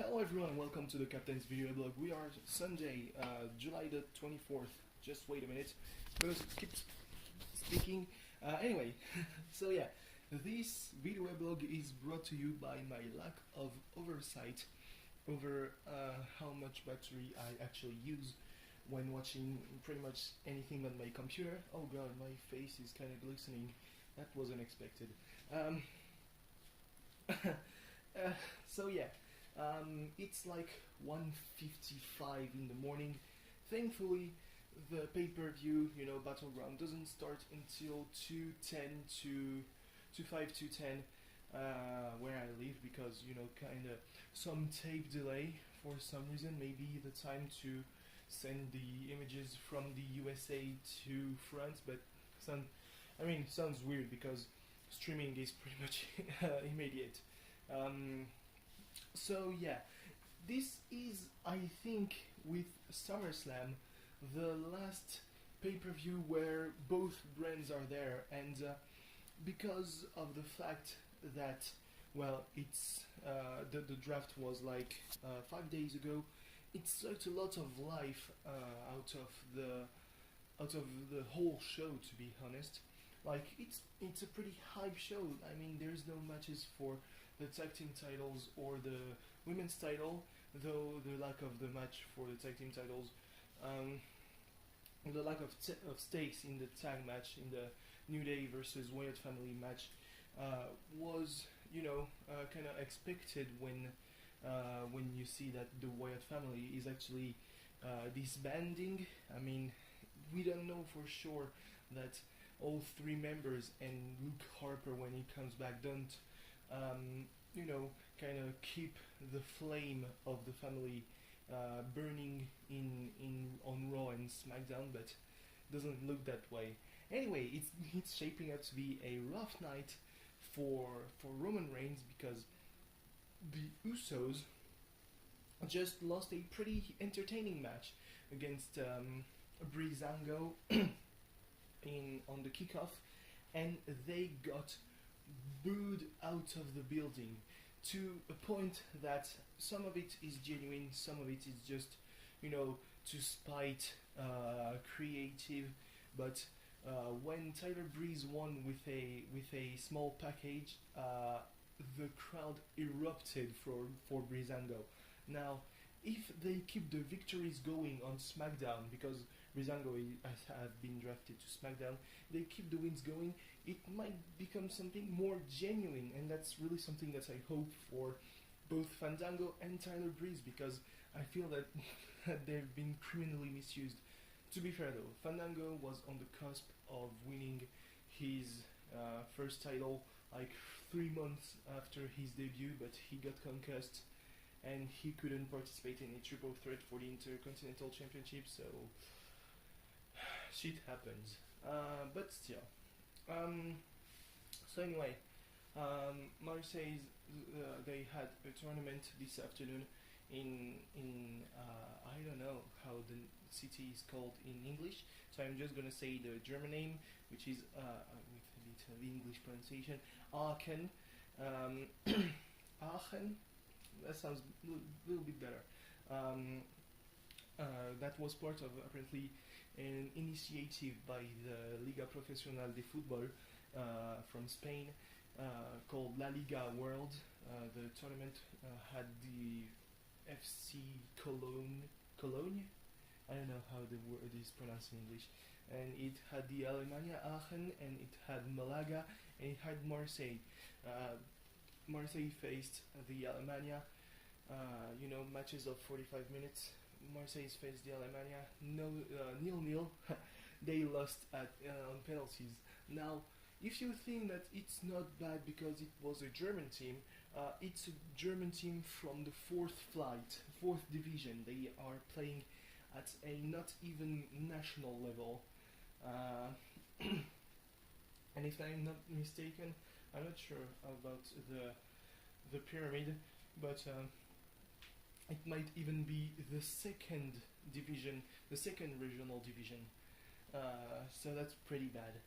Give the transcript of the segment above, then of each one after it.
Hello everyone, welcome to the Captain's Video Blog. We are Sunday, July the 24th. Just wait a minute, because it keeps speaking. Anyway, so yeah, this video blog is brought to you by my lack of oversight over how much battery I actually use when watching pretty much anything on my computer. Oh god, my face is kind of glistening. That was unexpected. So yeah. It's like 1:55 in the morning. Thankfully, the pay-per-view, Battleground doesn't start until 2:10 to 5 to 10 where I live because, kind of some tape delay for some reason. Maybe the time to send the images from the USA to France, but sounds weird because streaming is pretty much immediate. So yeah, this is, I think, with Summerslam, the last pay-per-view where both brands are there, and because of the fact that, well, it's the draft was like 5 days ago, it sucked a lot of life out of the whole show, to be honest. Like, it's a pretty hype show. I mean, there's no matches for the tag team titles or the women's title, though the lack of the match for the tag team titles, the lack of stakes in the tag match, in the New Day versus Wyatt family match, was kind of expected when you see that the Wyatt family is actually disbanding. I mean, we don't know for sure that all three members and Luke Harper, when he comes back, don't kind of keep the flame of the family burning on Raw and SmackDown, but doesn't look that way. Anyway, it's shaping up to be a rough night for Roman Reigns because the Usos just lost a pretty entertaining match against Breezango on the kickoff, and they got booed out of the building to a point that some of it is genuine, some of it is just to spite creative, but when Tyler Breeze won with a small package, the crowd erupted for Breezango. Now, if they keep the victories going on SmackDown, because Breezango have been drafted to SmackDown, they keep the wins going, it might become something more genuine, and that's really something that I hope for both Fandango and Tyler Breeze, because I feel that they've been criminally misused. To be fair though, Fandango was on the cusp of winning his first title like 3 months after his debut, but he got concussed and he couldn't participate in a triple threat for the Intercontinental Championship, so shit happens. But still. So anyway, Marseille, they had a tournament this afternoon in I don't know how the city is called in English, so I'm just gonna say the German name, which is with a bit of English pronunciation, Aachen. Aachen. That sounds a little bit better. That was part of apparently an initiative by the Liga Profesional de Football from Spain called La Liga World. The tournament had the FC Cologne. I don't know how the word is pronounced in English. And it had the Alemannia Aachen, and it had Malaga, and it had Marseille. Marseille faced the Alemannia, matches of 45 minutes. Marseille faced the Alemannia, 0-0. They lost at on penalties. Now, if you think that it's not bad because it was a German team, it's a German team from the fourth division. They are playing at a not even national level. And if I'm not mistaken, I'm not sure about the pyramid, but it might even be the second division, the second regional division. So that's pretty bad.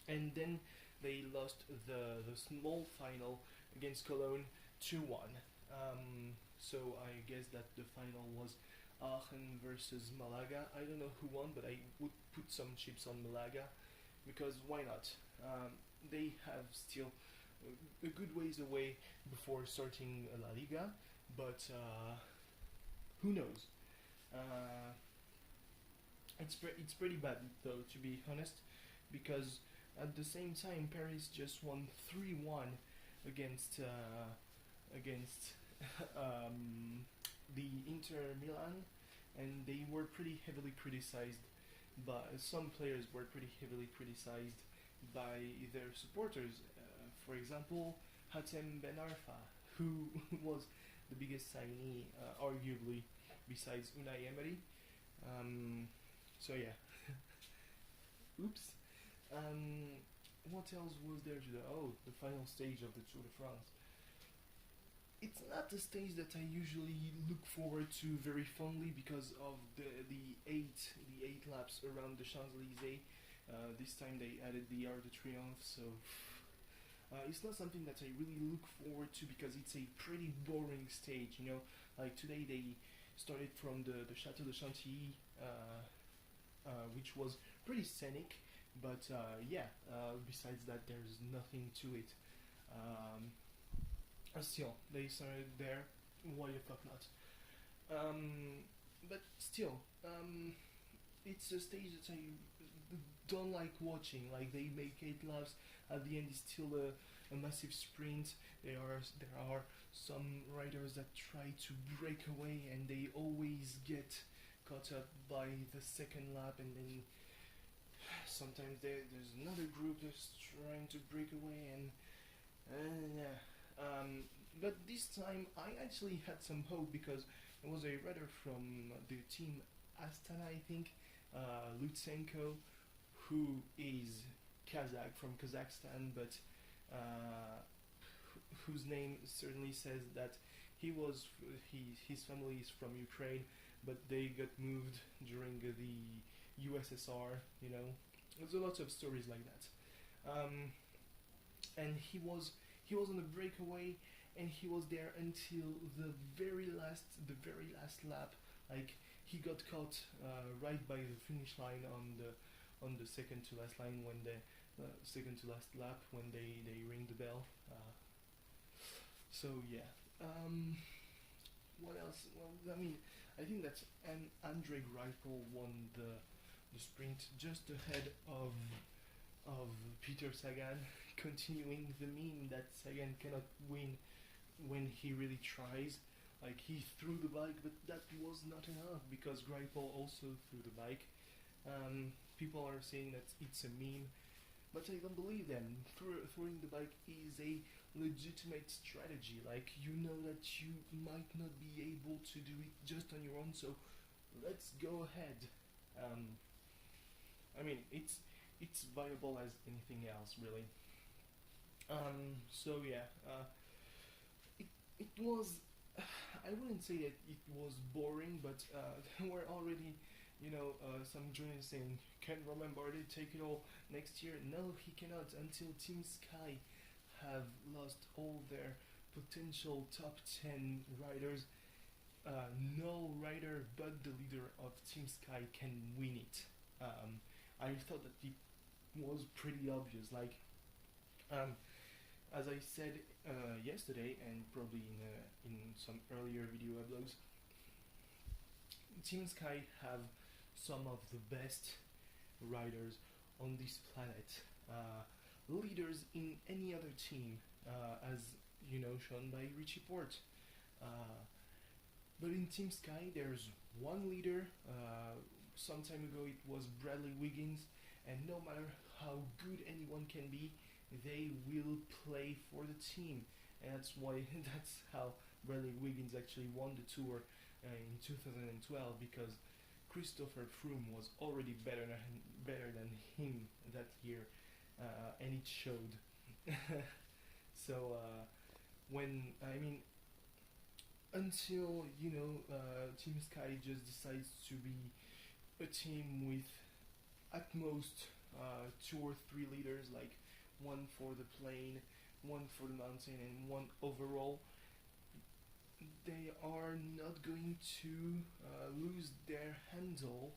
And then they lost the small final against Cologne 2-1. So I guess that the final was Aachen versus Malaga. I don't know who won, but I would put some chips on Malaga because why not? They have still a good ways away before starting La Liga, but who knows? Uh, it's pretty bad though, to be honest, because at the same time Paris just won 3-1 against the Inter Milan, and they were pretty heavily criticized. But some players were pretty heavily criticized by their supporters. For example, Hatem Ben Arfa, who was the biggest signee, arguably, besides Unai Emery. So yeah. Oops. What else was there to do? Oh, the final stage of the Tour de France. It's not a stage that I usually look forward to very fondly because of the eight laps around the Champs Elysees. This time they added the Arc de Triomphe, so it's not something that I really look forward to because it's a pretty boring stage. Like today they started from the Château de Chantilly, which was pretty scenic, but besides that, there's nothing to it. Still, they started there. Why the fuck not? But still, it's a stage that I don't like watching. Like they make 8 laps. At the end, it's still a massive sprint. There are some riders that try to break away, and they always get caught up by the second lap, and then sometimes there's another group that's trying to break away, and yeah. But this time I actually had some hope because there was a rider from the team Astana, I think, Lutsenko, who is Kazakh from Kazakhstan, but whose name certainly says that his family is from Ukraine, but they got moved during the USSR. There's a lot of stories like that. And he was on the breakaway, and he was there until the very last lap. Like he got caught right by the finish line on the second to last line when the second to last lap when they ring the bell. So yeah. What else? Well, I mean, I think that Andre Greipel won the sprint just ahead of Peter Sagan, continuing the meme that Sagan cannot win when he really tries. Like he threw the bike, but that was not enough because Greipel also threw the bike. People are saying that it's a meme, but I don't believe them. Throwing the bike is a legitimate strategy. Like you know that you might not be able to do it just on your own, so let's go ahead. I mean, it's viable as anything else, really. So yeah, it was. I wouldn't say that it was boring, but there were already, some journalists saying, "Can Romain Bardet take it all next year?" No, he cannot until Team Sky have lost all their potential top 10 riders. No rider but the leader of Team Sky can win it. I thought that it was pretty obvious. Like, as I said yesterday, and probably in some earlier video weblogs, Team Sky have some of the best riders on this planet. Leaders in any other team, as shown by Richie Port. But in Team Sky, there's one leader. Some time ago, it was Bradley Wiggins, and no matter how good anyone can be, they will play for the team, and that's how Bradley Wiggins actually won the Tour in 2012, because Christopher Froome was already better than him that year, and it showed. So until Team Sky just decides to be a team with at most 2 or 3 leaders, like one for the plain, one for the mountain, and one overall, they are not going to lose their handle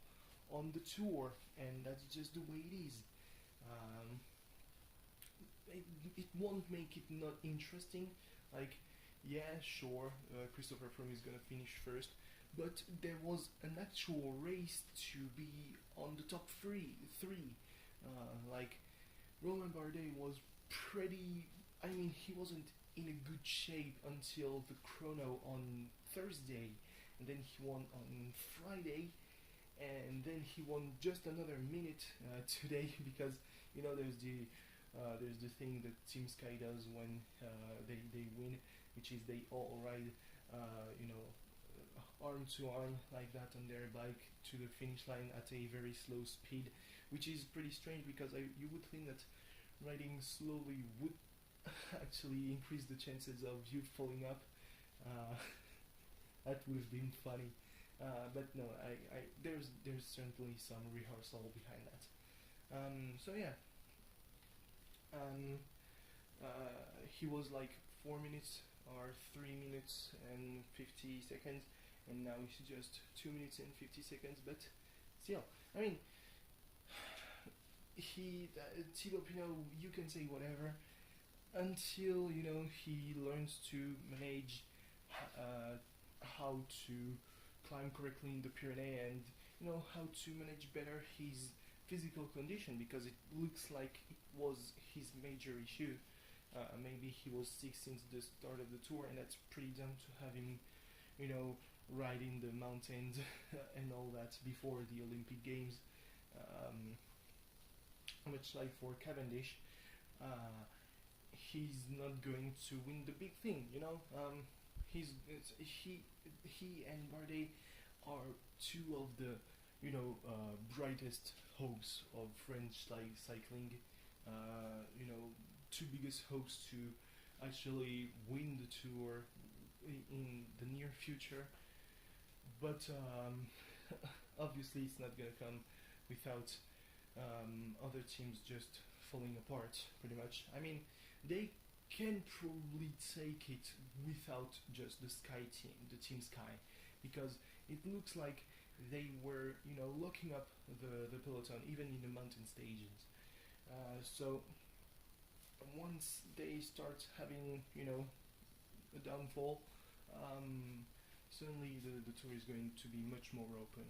on the tour, and that's just the way it is. Um, it won't make it not interesting. Like, yeah, sure, Christopher Froome is gonna finish first, but there was an actual race to be on the top three. Like, Romain Bardet was pretty. I mean, he wasn't in a good shape until the chrono on Thursday, and then he won on Friday, and then he won just another minute today because there's the thing that Team Sky does when they win, which is they all ride arm to arm like that on their bike to the finish line at a very slow speed, which is pretty strange because you would think that riding slowly would actually increase the chances of you falling up. That would have been funny, but no, there's certainly some rehearsal behind that. So yeah, he was like 4 minutes or 3 minutes and 50 seconds, and now it's just 2 minutes and 50 seconds. But still, I mean, Thibaut Pinot, you can say whatever until he learns to manage how to climb correctly in the Pyrenees, and how to manage better his physical condition, because it looks like it was his major issue. Maybe he was sick since the start of the tour, and that's pretty dumb to have him riding the mountains and all that before the Olympic Games. Much like for Cavendish, he's not going to win the big thing, he and Bardet are two of the brightest hopes of French cycling, two biggest hopes to actually win the tour in the near future, but obviously it's not gonna come without other teams just falling apart pretty much. I mean, they can probably take it without just the Team Sky, because it looks like they were locking up the peloton even in the mountain stages. So once they start having a downfall, suddenly the tour is going to be much more open.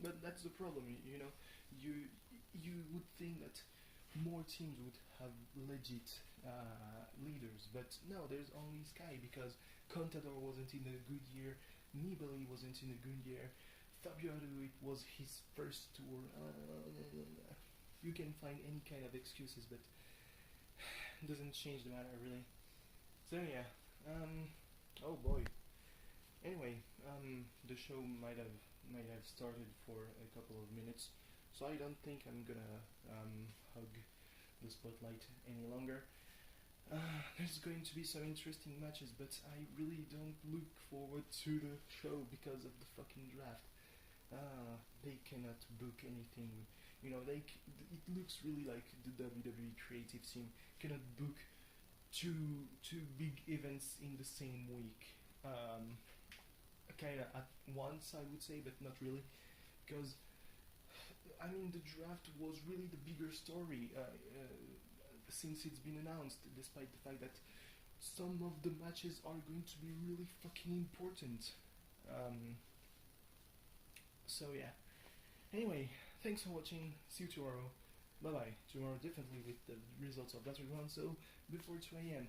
But that's the problem, you would think that more teams would have legit leaders, but no, there's only Sky, because Contador wasn't in a good year, Nibali wasn't in a good year, Fabio Aru, it was his first tour. You can find any kind of excuses, but it doesn't change the matter really. So yeah, oh boy. Anyway, the show might have started for a couple of minutes, so I don't think I'm gonna hug the spotlight any longer. There's going to be some interesting matches, but I really don't look forward to the show because of the fucking draft. They cannot book anything. It looks really like the WWE creative team cannot book two big events in the same week. Kind of at once, I would say, but not really, because I mean the draft was really the bigger story since it's been announced, despite the fact that some of the matches are going to be really fucking important. So yeah. Anyway, thanks for watching. See you tomorrow. Bye bye. Tomorrow definitely with the results of that round. So before 2 a.m.